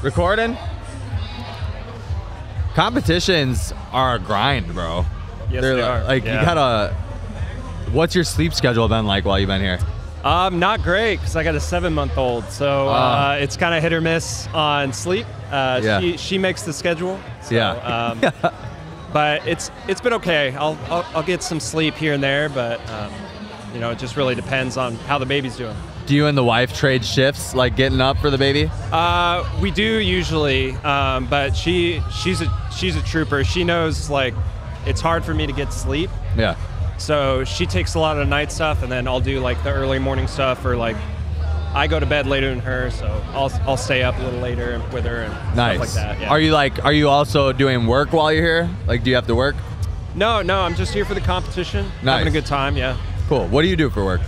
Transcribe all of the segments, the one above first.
Recording? Competitions are a grind, bro. Yes, they are. Like, yeah. you gotta... What's your sleep schedule been like while you've been here? Not great, because I got a 7-month-old, so it's kind of hit or miss on sleep. She makes the schedule. So, yeah. But it's been okay. I'll get some sleep here and there, but you know, it just really depends on how the baby's doing. Do you and the wife trade shifts, like getting up for the baby? We do usually, but she's a trooper. She knows, like, it's hard for me to get sleep. Yeah. So she takes a lot of the night stuff, and then I'll do like the early morning stuff, or like I go to bed later than her, so I'll stay up a little later with her and nice. Stuff like that. Yeah. Are you also doing work while you're here? Like, do you have to work? No, I'm just here for the competition. Nice. Having a good time, yeah. Cool. What do you do for work?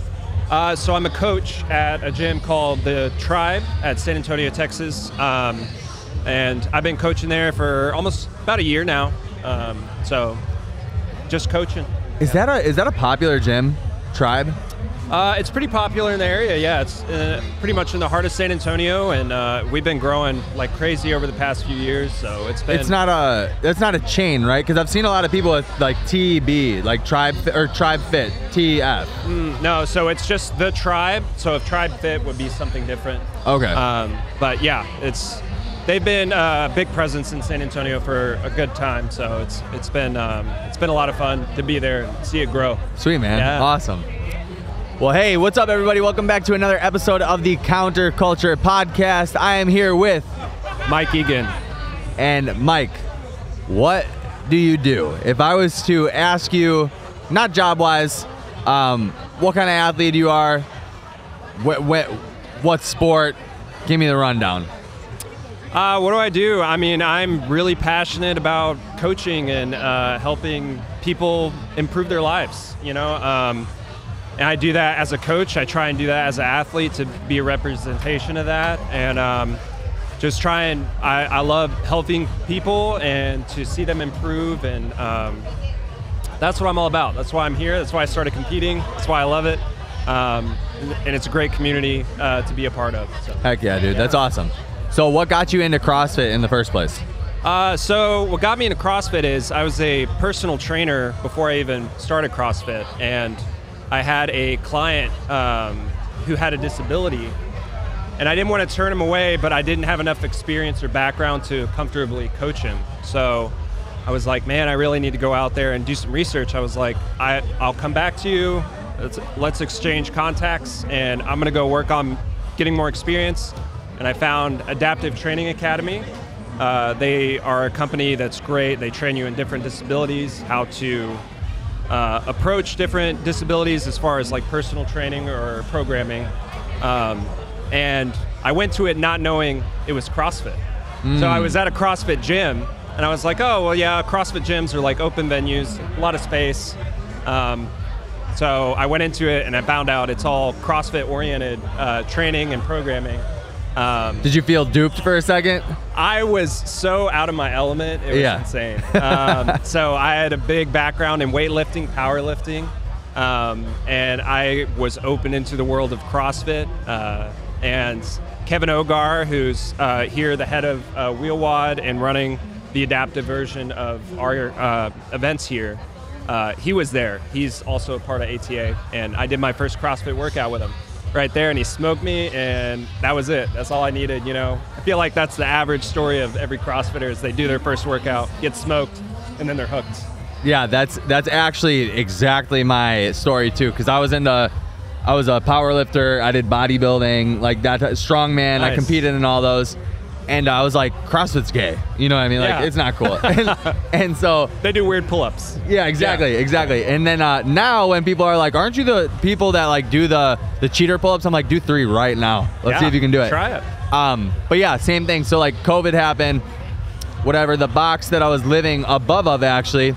So I'm a coach at a gym called The Tribe at San Antonio, Texas. And I've been coaching there for almost about a year now. So just coaching. Is that a popular gym, Tribe? It's pretty popular in the area, yeah. It's pretty much in the heart of San Antonio, and we've been growing like crazy over the past few years, so it's been... It's not a chain, right? Because I've seen a lot of people with like TB, like Tribe or Tribe Fit, TF. No, so it's just The Tribe, so if Tribe Fit would be something different. Okay. But yeah, they've been a big presence in San Antonio for a good time, so it's been a lot of fun to be there and see it grow. Sweet, man. Yeah. Awesome. Well, hey, what's up, everybody? Welcome back to another episode of the Counterculture Podcast. I am here with Mike Egan. And Mike, what do you do? If I was to ask you, not job-wise, what kind of athlete you are, what sport? Give me the rundown. What do I do? I mean, I'm really passionate about coaching and helping people improve their lives, you know? And I do that as a coach. I try and do that as an athlete to be a representation of that. And I love helping people and to see them improve. And that's what I'm all about. That's why I'm here. That's why I started competing. That's why I love it. And it's a great community to be a part of. So. Heck yeah, dude. Yeah. That's awesome. So what got you into CrossFit in the first place? So what got me into CrossFit is I was a personal trainer before I even started CrossFit. And I had a client who had a disability, and I didn't want to turn him away, but I didn't have enough experience or background to comfortably coach him. So I was like, man, I really need to go out there and do some research. I was like, I'll come back to you. Let's exchange contacts, and I'm going to go work on getting more experience. And I found Adaptive Training Academy. They are a company that's great. They train you in different disabilities, how to approach different disabilities as far as like personal training or programming. And I went to it not knowing it was CrossFit. So I was at a CrossFit gym and I was like, oh, well, yeah, CrossFit gyms are like open venues, a lot of space. So I went into it and I found out it's all CrossFit oriented training and programming. Did you feel duped for a second? I was so out of my element, it was insane. So I had a big background in weightlifting, powerlifting, and I was open into the world of CrossFit. And Kevin Ogar, who's here, the head of WheelWOD and running the adaptive version of our events here, he was there. He's also a part of ATA, and I did my first CrossFit workout with him. Right there, and he smoked me, and that was it. That's all I needed, you know. I feel like that's the average story of every CrossFitter is they do their first workout, get smoked, and then they're hooked. Yeah, that's actually exactly my story too, because I was a power lifter, I did bodybuilding, like that, strongman, nice. I competed in all those. And I was like, CrossFit's gay. You know what I mean? Like, it's not cool. and so... They do weird pull-ups. Yeah, exactly. And then now when people are like, aren't you the people that like do the cheater pull-ups? I'm like, do 3 right now. Let's see if you can do it. Try it. But yeah, same thing. So like COVID happened, whatever, the box that I was living above of actually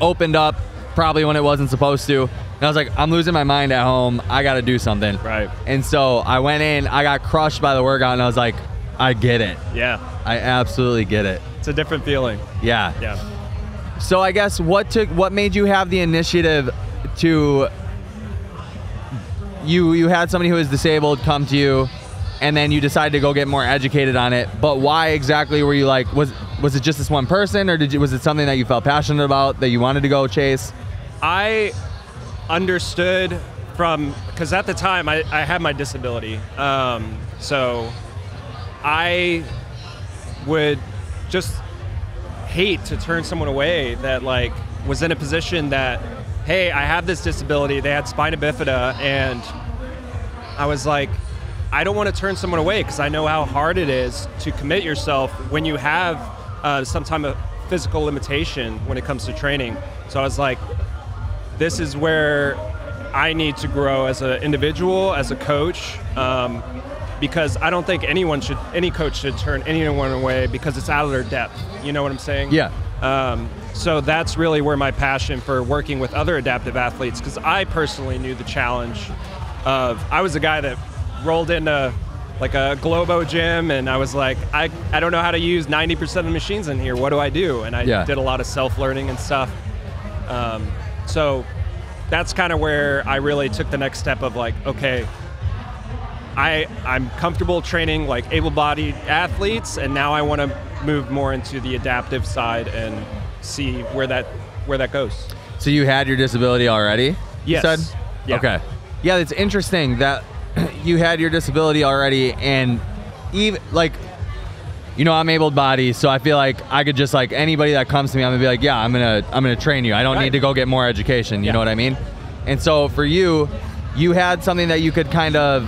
opened up probably when it wasn't supposed to. And I was like, I'm losing my mind at home. I got to do something. Right. And so I went in, I got crushed by the workout, and I was like, I get it. Yeah. I absolutely get it. It's a different feeling. Yeah. Yeah. So I guess what made you have the initiative to, you had somebody who was disabled come to you and then you decided to go get more educated on it. But why exactly were you like, was it just this one person, or was it something that you felt passionate about that you wanted to go chase? I understood because at the time I had my disability. So I would just hate to turn someone away that like was in a position that, hey, I have this disability. They had spina bifida, and I was like, I don't want to turn someone away because I know how hard it is to commit yourself when you have some type of physical limitation when it comes to training. So I was like, this is where I need to grow as an individual, as a coach, because I don't think any coach should turn anyone away because it's out of their depth. You know what I'm saying? Yeah. So that's really where my passion for working with other adaptive athletes, because I personally knew the challenge of, I was a guy that rolled into like a Globo gym, and I was like, I don't know how to use 90% of the machines in here. What do I do? And I did a lot of self-learning and stuff. So that's kind of where I really took the next step of like, okay, I'm comfortable training like able-bodied athletes, and now I want to move more into the adaptive side and see where that goes. So you had your disability already? Yes. You said? Yeah. Okay. Yeah, it's interesting that you had your disability already, and even like, you know, I'm able-bodied, so I feel like I could just like anybody that comes to me, I'm gonna be like, yeah, I'm gonna train you. I don't need to go get more education. You know what I mean? And so for you, you had something that you could kind of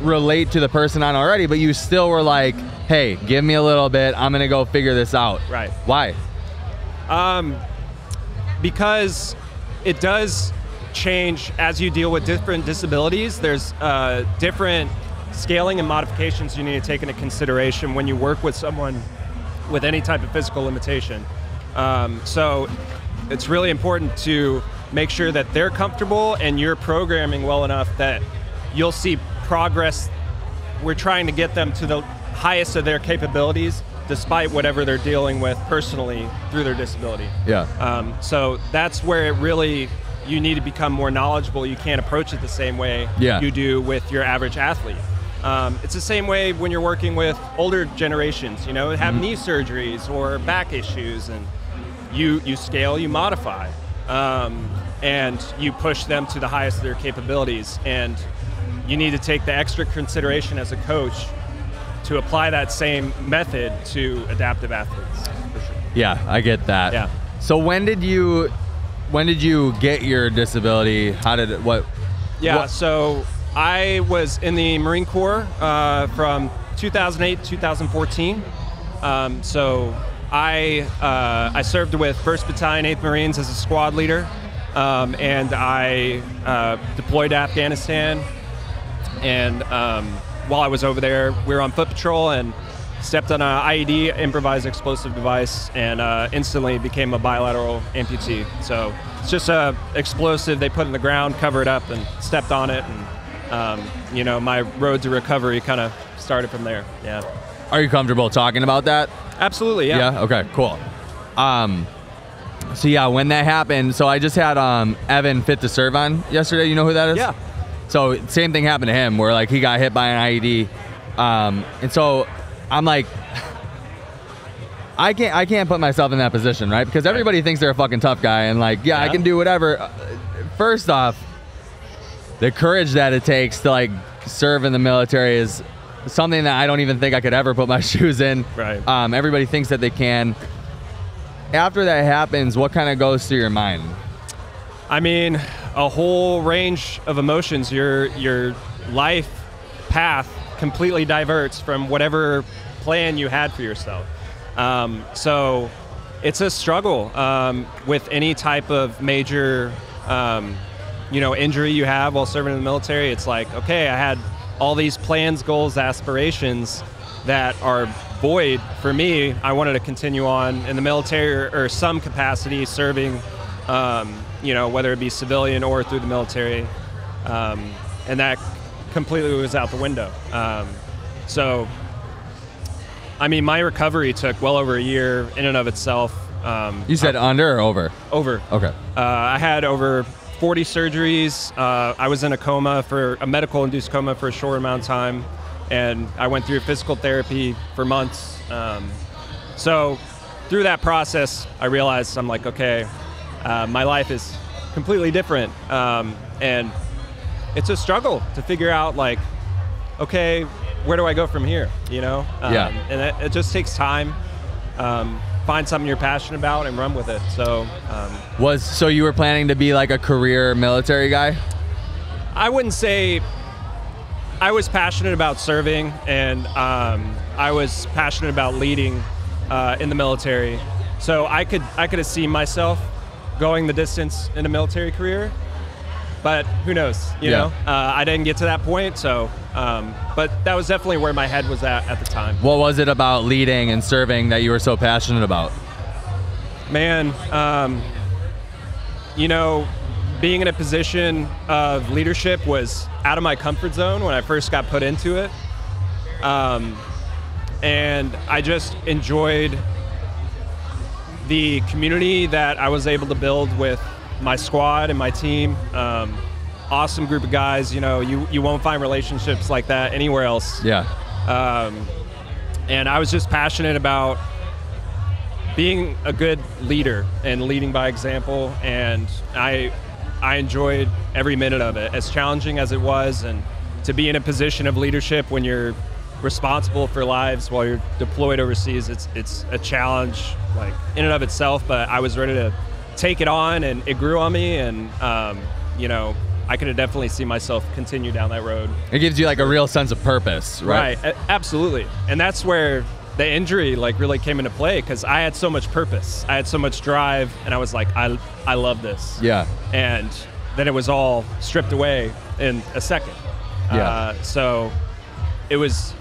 relate to the person on already, but you still were like, hey, give me a little bit. I'm gonna go figure this out. Right. Why? Because it does change as you deal with different disabilities. There's different scaling and modifications you need to take into consideration when you work with someone with any type of physical limitation. So it's really important to make sure that they're comfortable and you're programming well enough that you'll see progress. We're trying to get them to the highest of their capabilities despite whatever they're dealing with personally through their disability. Yeah. So that's where you need to become more knowledgeable. You can't approach it the same way you do with your average athlete. It's the same way when you're working with older generations, you know, have knee surgeries or back issues, and you scale, you modify, and you push them to the highest of their capabilities. And you need to take the extra consideration as a coach to apply that same method to adaptive athletes. For sure. Yeah, I get that. Yeah. So when did you get your disability? So I was in the Marine Corps from 2008 to 2014. So I served with 1st Battalion, 8th Marines as a squad leader, and I deployed to Afghanistan. And while I was over there, we were on foot patrol and stepped on an IED, improvised explosive device, and instantly became a bilateral amputee. So it's just a explosive they put in the ground, cover it up, and stepped on it. And you know, my road to recovery kind of started from there. Yeah. Are you comfortable talking about that? Absolutely. Yeah. Yeah. Okay. Cool. So yeah, when that happened, so I just had Evan Fit to Serve on yesterday. You know who that is? Yeah. So same thing happened to him, where like he got hit by an IED, and so I'm like, I can't put myself in that position, right? Because everybody thinks they're a fucking tough guy, and like, yeah, I can do whatever. First off, the courage that it takes to like serve in the military is something that I don't even think I could ever put my shoes in. Right. Everybody thinks that they can. After that happens, what kind of goes through your mind? I mean, a whole range of emotions. Your life path completely diverts from whatever plan you had for yourself. So it's a struggle with any type of major injury you have while serving in the military. It's like, okay, I had all these plans, goals, aspirations that are void for me. I wanted to continue on in the military or some capacity serving, whether it be civilian or through the military. And that completely was out the window. So, I mean, my recovery took well over a year in and of itself. You said under or over? Over. Okay. I had over 40 surgeries. I was in a medical-induced coma for a short amount of time. and I went through physical therapy for months. So through that process, I realized I'm like, okay, my life is completely different. And it's a struggle to figure out like, okay, where do I go from here? You know? And it just takes time. Find something you're passionate about and run with it. So, so you were planning to be like a career military guy? I wouldn't say. I was passionate about serving, and I was passionate about leading in the military. So I could have seen myself going the distance in a military career, but who knows? You know, I didn't get to that point. So, but that was definitely where my head was at the time. What was it about leading and serving that you were so passionate about? Man, you know, being in a position of leadership was out of my comfort zone when I first got put into it. And I just enjoyed the community that I was able to build with my squad and my team. Awesome group of guys. You know, you won't find relationships like that anywhere else. Yeah. And I was just passionate about being a good leader and leading by example. And I enjoyed every minute of it, as challenging as it was, and to be in a position of leadership when you're responsible for lives while you're deployed overseas, it's a challenge like in and of itself, but I was ready to take it on, and it grew on me, and you know, I could have definitely seen myself continue down that road. It gives you like a real sense of purpose, right? Right, absolutely. And that's where the injury like really came into play, because I had so much purpose, I had so much drive, and I was like, I love this. Yeah. And then it was all stripped away in a second. Yeah. So it was,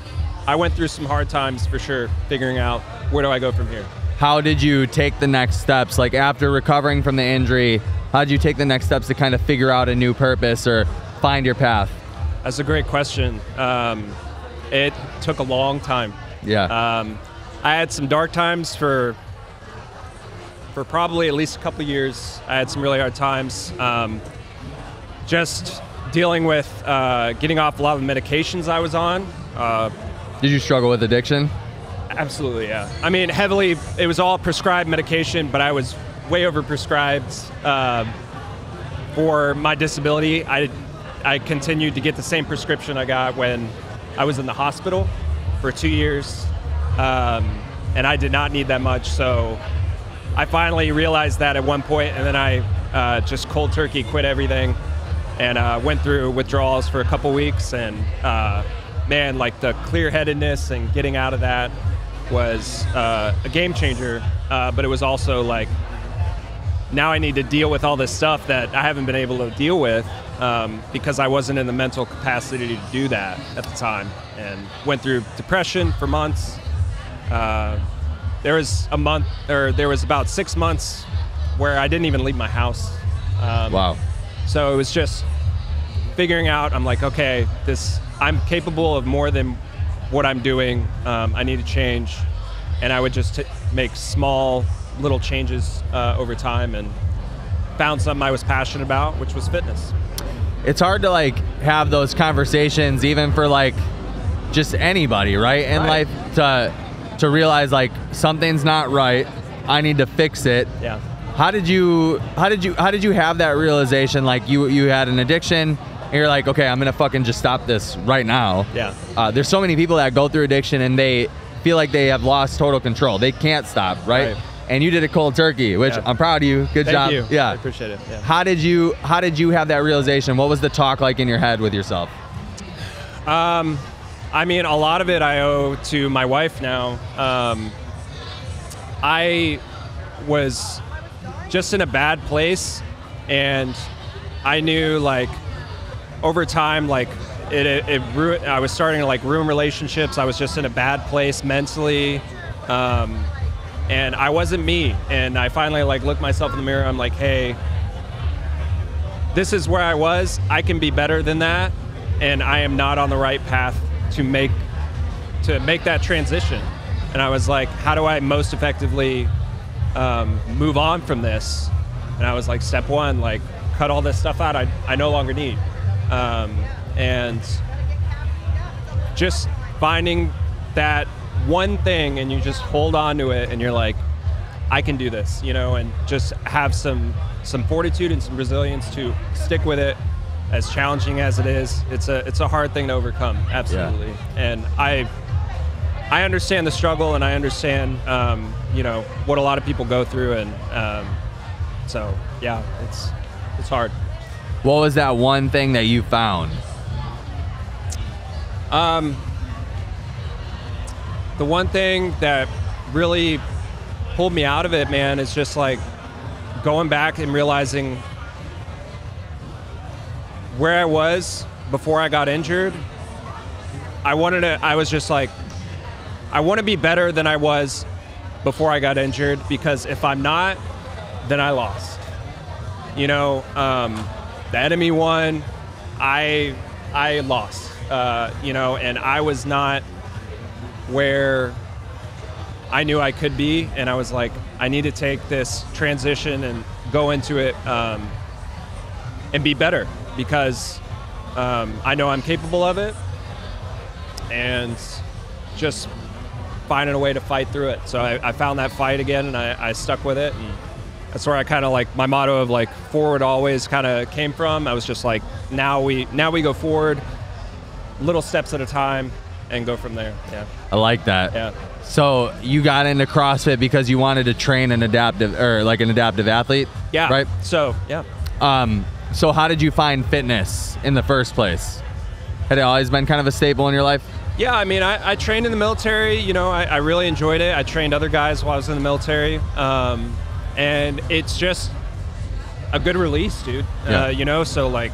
I went through some hard times for sure, figuring out where do I go from here. How did you take the next steps? Like after recovering from the injury, how did you take the next steps to kind of figure out a new purpose or find your path? That's a great question. It took a long time. Yeah. I had some dark times for probably at least a couple of years. I had some really hard times. Just dealing with getting off a lot of the medications I was on. Did you struggle with addiction? Absolutely, yeah. I mean, heavily, it was all prescribed medication, but I was way overprescribed for my disability. I continued to get the same prescription I got when I was in the hospital for 2 years, and I did not need that much, so I finally realized that at one point, and then I just cold turkey quit everything and went through withdrawals for a couple weeks, and man, like the clear-headedness and getting out of that was a game changer, but it was also like, now I need to deal with all this stuff that I haven't been able to deal with because I wasn't in the mental capacity to do that at the time, and went through depression for months. There was about 6 months where I didn't even leave my house. Wow. So it was just figuring out, I'm like, okay, I'm capable of more than what I'm doing. I need to change. And I would just make small little changes over time, and found something I was passionate about, which was fitness. It's hard to like have those conversations even for like just anybody, right? In life, to realize like something's not right, I need to fix it. Yeah. How did you have that realization? Like you had an addiction and you're like, okay, I'm gonna fucking just stop this right now. Yeah. There's so many people that go through addiction and they feel like they have lost total control. They can't stop, right? And you did it cold turkey, which I'm proud of you. Good job. Thank you. Yeah. I appreciate it. Yeah. How did you have that realization? What was the talk like in your head with yourself? I mean, a lot of it I owe to my wife now. I was just in a bad place, and I knew like over time, like it I was starting to like ruin relationships. I was just in a bad place mentally. And I wasn't me. And I finally like looked myself in the mirror. I'm like, hey, this is where I was. I can be better than that. And I am not on the right path to make that transition. And I was like, how do I most effectively move on from this? And I was like, step one, like cut all this stuff out I no longer need. And just finding that one thing and you just hold on to it and you're like, I can do this, you know, and just have some fortitude and some resilience to stick with it, as challenging as it is. It's a hard thing to overcome, absolutely. Yeah. And I understand the struggle, and I understand you know, what a lot of people go through, and so yeah, it's hard. What was that one thing that you found? The one thing that really pulled me out of it, man, is just like going back and realizing where I was before I got injured. I was just like, I want to be better than I was before I got injured, because if I'm not, then I lost. You know, the enemy won, I lost, you know, and I was not where I knew I could be, and I was like, I need to take this transition and go into it and be better, because I know I'm capable of it, and just finding a way to fight through it. So I found that fight again, and I stuck with it, and that's where I kind of like, my motto of like forward always kind of came from. I was just like, now we go forward, little steps at a time, and go from there. Yeah. I like that. Yeah. So you got into CrossFit because you wanted to train an adaptive athlete? Yeah. Right? So, yeah. So how did you find fitness in the first place? Had it always been kind of a staple in your life? Yeah, I mean, I trained in the military. You know, I really enjoyed it. I trained other guys while I was in the military. And it's just a good release, dude. Yeah. You know, so like,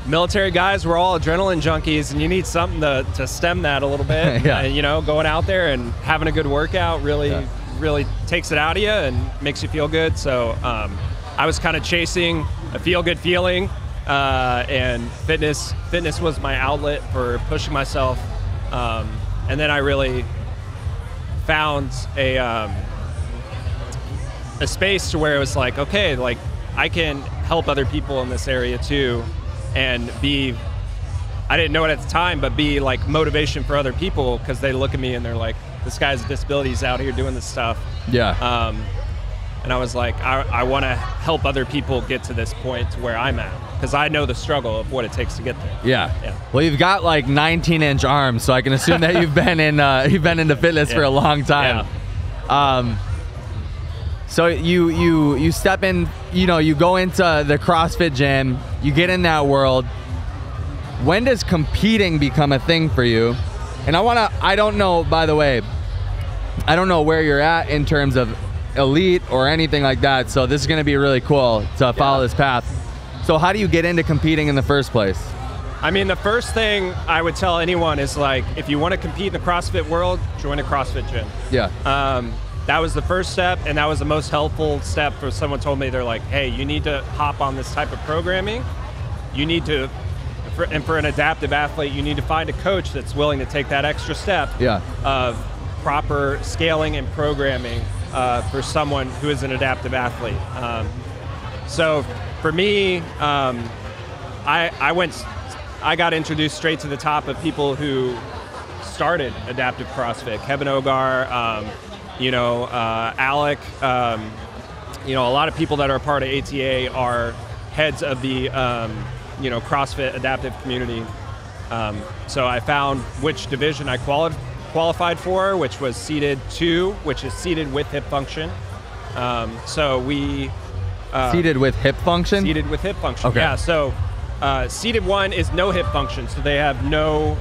military guys, we're all adrenaline junkies, and you need something to stem that a little bit. Yeah. And, you know, going out there and having a good workout really takes it out of you and makes you feel good. So I was kind of chasing a feel-good feeling, and fitness was my outlet for pushing myself. And then I really found a space to where it was like, okay, like I can help other people in this area too, and be, I didn't know it at the time, but be like motivation for other people, because they look at me and they're like, this guy's with disabilities out here doing this stuff. Yeah. And I was like, I want to help other people get to this point to where I'm at, because I know the struggle of what it takes to get there. Yeah. Yeah. Well, you've got like 19-inch arms, so I can assume that you've been into fitness for a long time. Yeah. So you step in, you know, you go into the CrossFit gym, you get in that world. When does competing become a thing for you? And I don't know, by the way, I don't know where you're at in terms of elite or anything like that, so this is going to be really cool to follow this path. So how do you get into competing in the first place? I mean, the first thing I would tell anyone is like, if you want to compete in the CrossFit world, join a CrossFit gym. Yeah. That was the first step, and that was the most helpful step. For someone told me, they're like, hey, you need to hop on this type of programming. You need to, and for an adaptive athlete, you need to find a coach that's willing to take that extra step of proper scaling and programming for someone who is an adaptive athlete. So for me, I got introduced straight to the top of people who started adaptive CrossFit. Kevin Ogar, you know, Alec, you know, a lot of people that are part of ATA are heads of the, you know, CrossFit adaptive community. So I found which division I qualified for, which was seated 2, which is seated with hip function. So we... seated with hip function? Seated with hip function, okay. Yeah. So seated 1 is no hip function, so they have no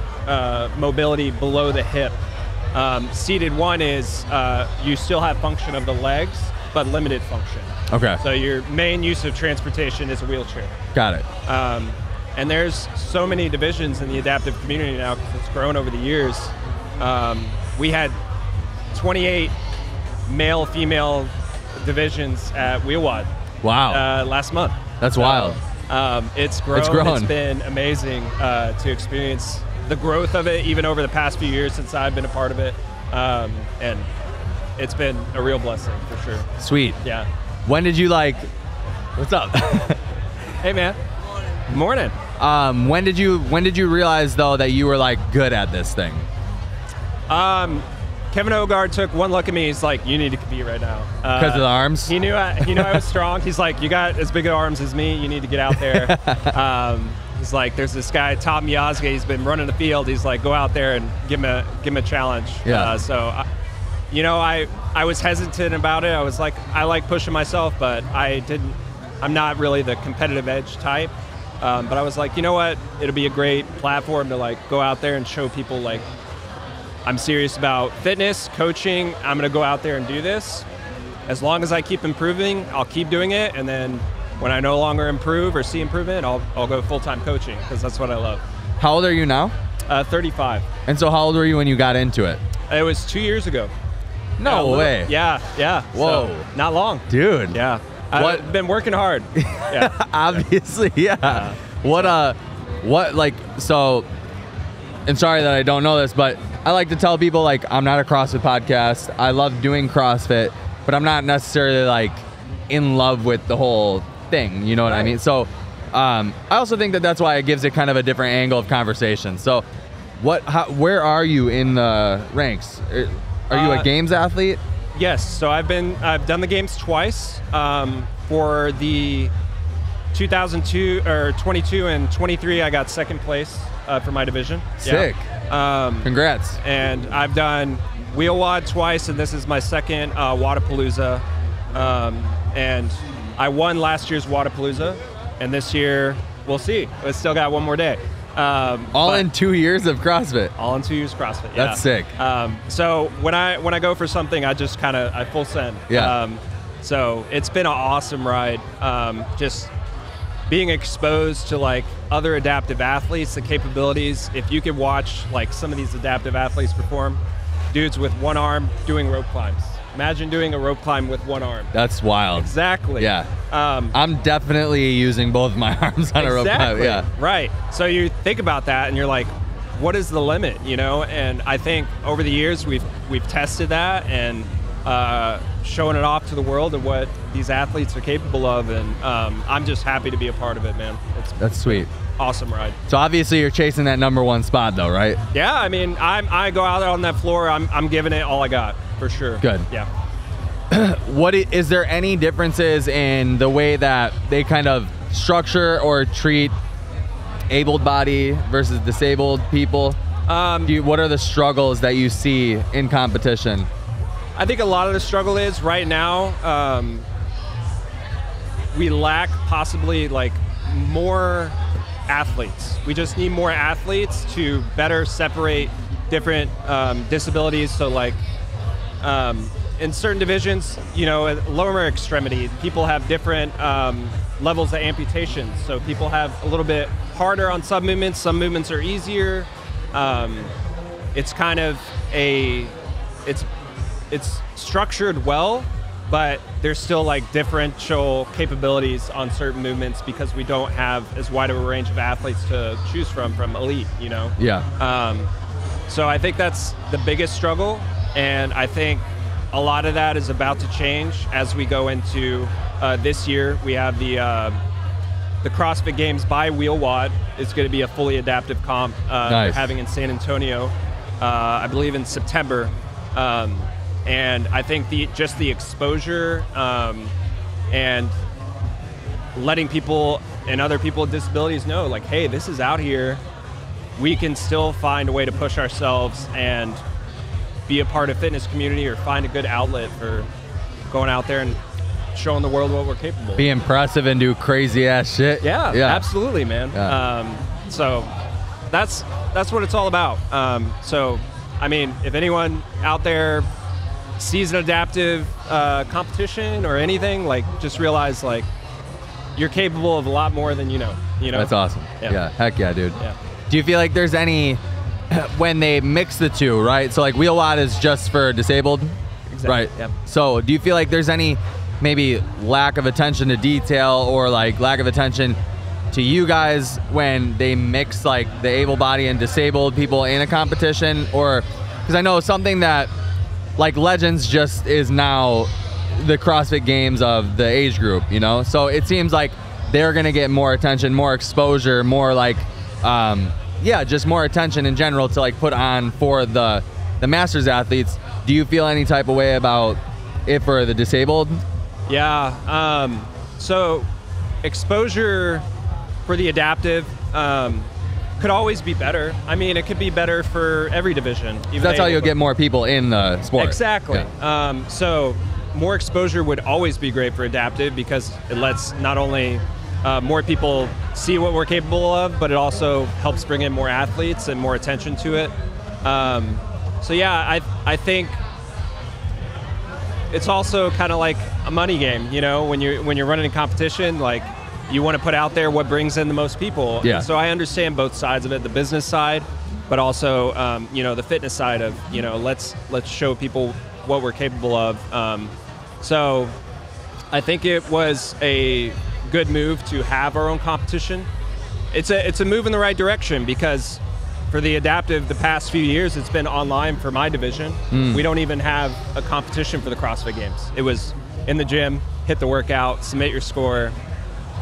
mobility below the hip. Seated 1 is you still have function of the legs, but limited function. Okay. So your main use of transportation is a wheelchair. Got it. And there's so many divisions in the adaptive community now, because it's grown over the years. We had 28 male-female divisions at Wheelwad. Wow. Last month. That's wild. It's grown. It's been amazing to experience the growth of it, even over the past few years since I've been a part of it. And it's been a real blessing, for sure. Sweet. Yeah. When did you what's up? Hey, man. Morning. When did you realize though that you were like good at this thing? Kevin Ogard took one look at me. He's like, "You need to compete right now." Because of the arms. He knew I was strong. He's like, "You got as big of arms as me. You need to get out there." He's like, "There's this guy, Tom Miazga. He's been running the field. He's like, go out there and give him a challenge." Yeah. I was hesitant about it. I was like, I like pushing myself, but I'm not really the competitive edge type. But I was like, you know what? It'll be a great platform to like go out there and show people like, I'm serious about fitness, coaching. I'm going to go out there and do this. As long as I keep improving, I'll keep doing it. And then when I no longer improve or see improvement, I'll go full-time coaching because that's what I love. How old are you now? 35. And so how old were you when you got into it? It was 2 years ago. No way. Yeah. Whoa. So, not long. Dude. Yeah. I've been working hard. Yeah. Obviously, yeah. So, and sorry that I don't know this, but I like to tell people like I'm not a CrossFit podcast. I love doing CrossFit, but I'm not necessarily like in love with the whole thing. You know what I mean? So I also think that that's why it gives it kind of a different angle of conversation. So where are you in the ranks? Are you a games athlete? Yes. So I've done the games twice. For the 2002 or 22 and 23, I got second place for my division. Sick. Yeah. Congrats. And I've done wheel wad twice, and this is my second Wadapalooza. And I won last year's Wadapalooza, and this year we'll see. We still got one more day. All in 2 years of CrossFit. All in 2 years CrossFit. Yeah. That's sick. So when I go for something, I just I full send. Yeah. So it's been an awesome ride. Just being exposed to like other adaptive athletes, the capabilities. If you could watch like some of these adaptive athletes perform, dudes with one arm doing rope climbs. Imagine doing a rope climb with one arm. That's wild. Exactly. Yeah. I'm definitely using both my arms on a rope climb. Yeah. Right. So you think about that and you're like, what is the limit? You know? And I think over the years we've tested that and showing it off to the world of what these athletes are capable of, and I'm just happy to be a part of it, man. That's sweet. Awesome ride. So obviously you're chasing that #1 spot though, right? Yeah, I mean, I go out there on that floor, I'm giving it all I got, for sure. Good. Yeah. Is there any differences in the way that they kind of structure or treat abled body versus disabled people? What are the struggles that you see in competition? I think a lot of the struggle is right now, we lack possibly like more athletes. We just need more athletes to better separate different disabilities. So like in certain divisions, you know, lower extremity, people have different levels of amputations. So people have a little bit harder on some movements are easier. It's kind of it's structured well, but there's still like differential capabilities on certain movements because we don't have as wide of a range of athletes to choose from elite, you know? Yeah. So I think that's the biggest struggle, and I think a lot of that is about to change as we go into this year. We have the CrossFit Games by Wheel Wad. It's going to be a fully adaptive comp Nice. They're having in San Antonio, I believe in September. And I think just the exposure and letting people and other people with disabilities know, like, hey, this is out here. We can still find a way to push ourselves and be a part of fitness community or find a good outlet for going out there and showing the world what we're capable of. Be impressive and do crazy ass shit. Yeah, absolutely, man. Yeah. So that's what it's all about. So, I mean, if anyone out there sees an adaptive competition or anything, like, just realize like you're capable of a lot more than you know. That's awesome. Yeah. Heck yeah, dude. Yeah. Do you feel like there's any when they mix the two, right? So like wheel wad is just for disabled, Exactly. right? Yep. So do you feel like there's any maybe lack of attention to detail or like lack of attention to you guys when they mix like the able body and disabled people in a competition? Or because I know something that like Legends just is now the CrossFit Games of the age group, you know? So it seems like they're gonna get more attention, more exposure, more like, yeah, just more attention in general to like put on for the Masters athletes. Do you feel any type of way about it for the disabled? Yeah, so exposure for the adaptive could always be better. I mean, it could be better for every division. That's how you'll get more people in the sport. Exactly. Yeah. So more exposure would always be great for adaptive because it lets not only more people see what we're capable of, but it also helps bring in more athletes and more attention to it. So yeah, I think it's also kind of like a money game, you know, when you're running a competition, like you want to put out there what brings in the most people. Yeah. So I understand both sides of it, the business side, but also you know, the fitness side of, you know, let's show people what we're capable of. So I think it was a good move to have our own competition. It's a move in the right direction because for the adaptive, the past few years, it's been online for my division. We don't even have a competition for the CrossFit Games. It was in the gym, hit the workout, submit your score,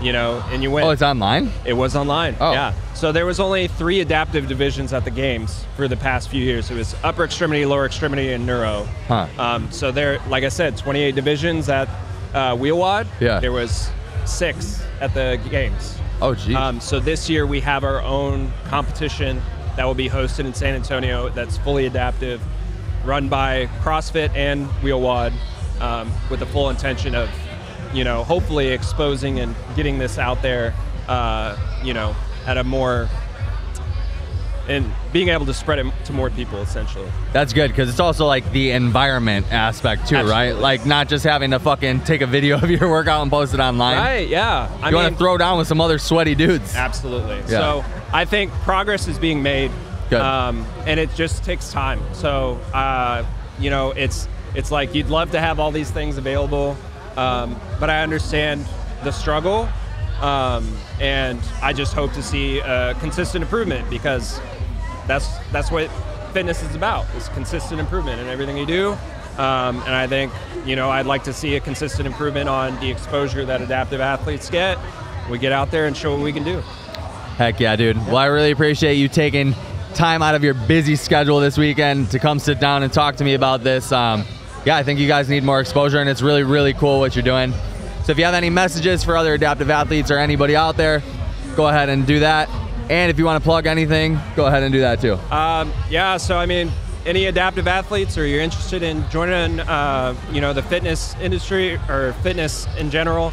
you know, and you win. Oh, it's online? It was online, oh. Yeah. So there was only 3 adaptive divisions at the Games for the past few years. It was upper extremity, lower extremity, and neuro. Huh. So there, like I said, 28 divisions at Wheelwad. Yeah. There was 6 at the Games. Oh, geez. So this year we have our own competition that will be hosted in San Antonio that's fully adaptive, run by CrossFit and Wheelwad, with the full intention of, you know, hopefully exposing and getting this out there, you know, at a more, and being able to spread it to more people, essentially. That's good, because it's also like the environment aspect too, Absolutely. right? Like not just having to fucking take a video of your workout and post it online. Right, yeah. You want to throw down with some other sweaty dudes. Absolutely. Yeah. So I think progress is being made. Good. And it just takes time. So, you know, it's like you'd love to have all these things available, but I understand the struggle, and I just hope to see a consistent improvement because that's what fitness is about, is consistent improvement in everything you do. And I think, you know, I'd like to see a consistent improvement on the exposure that adaptive athletes get. We get out there and show what we can do. Heck yeah, dude. Well, I really appreciate you taking time out of your busy schedule this weekend to come sit down and talk to me about this. Yeah, I think you guys need more exposure, and it's really, really cool what you're doing. So if you have any messages for other adaptive athletes or anybody out there, go ahead and do that. And if you want to plug anything, go ahead and do that too. Yeah, so I mean, any adaptive athletes, or you're interested in joining, you know, the fitness industry or fitness in general,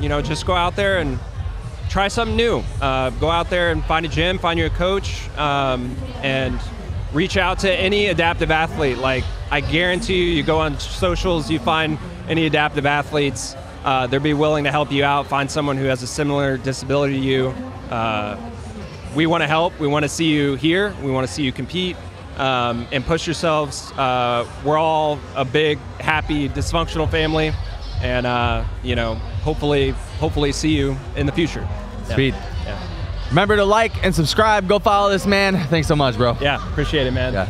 you know, just go out there and try something new. Go out there and find a gym, find you a coach, and reach out to any adaptive athlete. Like, I guarantee you go on socials, you find any adaptive athletes, they'll be willing to help you out, find someone who has a similar disability to you. We want to help, we want to see you here, we want to see you compete, and push yourselves. We're all a big, happy, dysfunctional family, and you know, hopefully see you in the future. Sweet. Yeah. Remember to like and subscribe. Go follow this man. Thanks so much, bro. Yeah, appreciate it, man. Yeah.